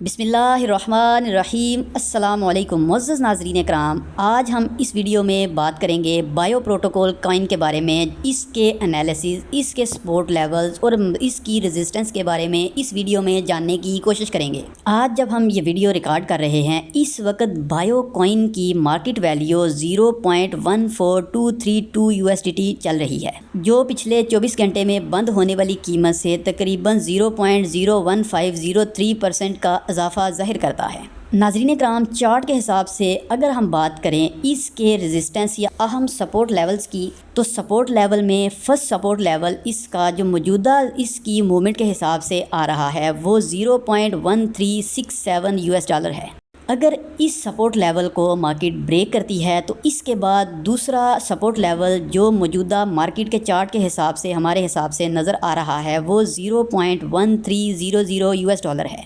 بسم اللہ الرحمن الرحیم۔ السلام علیکم معزز ناظرین کرام، آج ہم اس ویڈیو میں بات کریں گے بایو پروٹوکول کوائن کے بارے میں، اس کے انالیسز، اس کے سپورٹ لیولز اور اس کی ریزسٹنس کے بارے میں اس ویڈیو میں جاننے کی کوشش کریں گے۔ آج جب ہم یہ ویڈیو ریکارڈ کر رہے ہیں، اس وقت بایو کوائن کی مارکیٹ ویلیو 0.14232 USDT چل رہی ہے، جو پچھلے 24 گھنٹے میں بند ہونے والی قیمت سے تقریباً 0.01503% کا اضافہ ظاہر کرتا ہے۔ ناظرین کرام، چارٹ کے حساب سے اگر ہم بات کریں اس کے ریزسٹنس یا اہم سپورٹ لیولز کی، تو سپورٹ لیول میں فرسٹ سپورٹ لیول اس کا جو موجودہ اس کی موومنٹ کے حساب سے آ رہا ہے وہ 0.1367 US ڈالر ہے۔ اگر اس سپورٹ لیول کو مارکیٹ بریک کرتی ہے تو اس کے بعد دوسرا سپورٹ لیول جو موجودہ مارکیٹ کے چارٹ کے حساب سے ہمارے حساب سے نظر آ رہا ہے وہ 0.1300 US ڈالر ہے۔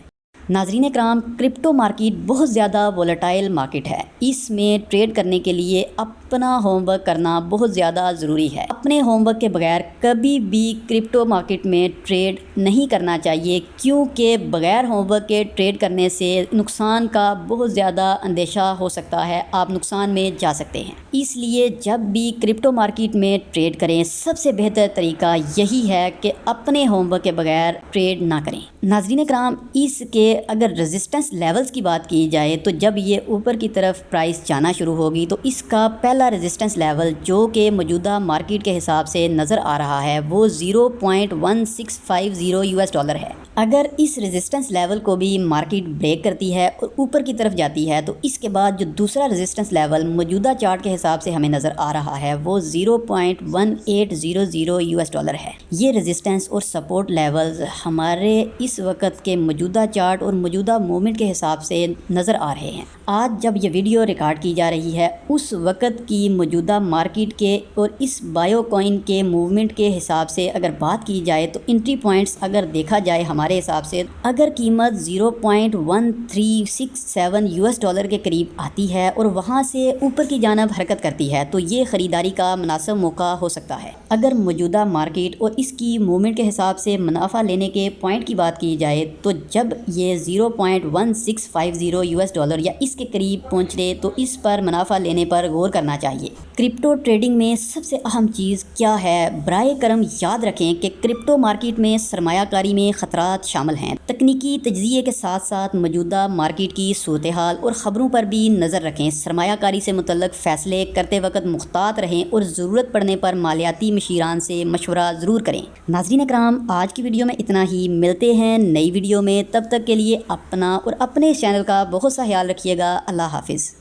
ناظرین کرام، کرپٹو مارکیٹ بہت زیادہ وولٹائل مارکیٹ ہے۔ اس میں ٹریڈ کرنے کے لیے اپنا ہوم ورک کرنا بہت زیادہ ضروری ہے۔ اپنے ہوم ورک کے بغیر کبھی بھی کرپٹو مارکیٹ میں ٹریڈ نہیں کرنا چاہیے، کیونکہ بغیر ہوم ورک کے ٹریڈ کرنے سے نقصان کا بہت زیادہ اندیشہ ہو سکتا ہے، آپ نقصان میں جا سکتے ہیں۔ اس لیے جب بھی کرپٹو مارکیٹ میں ٹریڈ کریں، سب سے بہتر طریقہ یہی ہے کہ اپنے ہوم ورک کے بغیر ٹریڈ نہ کریں۔ ناظرین کرام، اس کے اگر ریزسٹنس لیولز کی بات کی جائے تو جب یہ اوپر کی طرف پرائس جانا شروع ہوگی تو اس کا پہلا ریزسٹنس لیول جو کہ موجودہ مارکیٹ کے حساب سے نظر آ رہا ہے وہ 0.1650 US ڈالر ہے۔ اگر اس ریزسٹنس لیول کو بھی مارکیٹ بریک کرتی ہے اور اوپر کی طرف جاتی ہے تو اس کے بعد جو دوسرا ریزسٹنس لیول موجودہ چارٹ کے حساب سے ہمیں نظر آ رہا ہے وہ 0.1800 US ڈالر ہے۔ یہ ریزسٹنس اور سپورٹ لیولز ہمارے اس وقت کے موجودہ چارٹ اور موجودہ موومنٹ کے حساب سے نظر آ رہے ہیں۔ آج جب یہ ویڈیو ریکارڈ کی جا رہی ہے، اس وقت کی موجودہ مارکیٹ کے اور اس بایو کوائن کے موومنٹ کے حساب سے اگر بات کی جائے تو انٹری پوائنٹس اگر دیکھا جائے ہمارے حساب سے، اگر قیمت 0.1367 US ڈالر کے قریب آتی ہے اور وہاں سے اوپر کی جانب حرکت کرتی ہے تو یہ خریداری کا مناسب موقع ہو سکتا ہے۔ اگر موجودہ مارکیٹ اور اس کی موومنٹ کے حساب سے منافع لینے کے پوائنٹ کی بات کی جائے تو جب یہ 0.1650 US ڈالر یا اس کے قریب پہنچ لے تو اس پر منافع لینے پر غور کرنا چاہیے۔ کرپٹو ٹریڈنگ میں سب سے اہم چیز کیا ہے؟ برائے کرم یاد رکھیں کہ کرپٹو مارکیٹ میں سرمایہ کاری میں خطرات شامل ہیں۔ تکنیکی تجزیے کے ساتھ ساتھ موجودہ مارکیٹ کی صورتحال اور خبروں پر بھی نظر رکھیں۔ سرمایہ کاری سے متعلق فیصلے کرتے وقت محتاط رہیں اور ضرورت پڑنے پر مالیاتی مشیران سے مشورہ ضرور کریں۔ ناظرین کرام، آج کی ویڈیو میں اتنا ہی، ملتے ہیں نئی ویڈیو میں، تب تک کے لیے اپنا اور اپنے چینل کا بہت سا خیال رکھیے گا۔ اللہ حافظ۔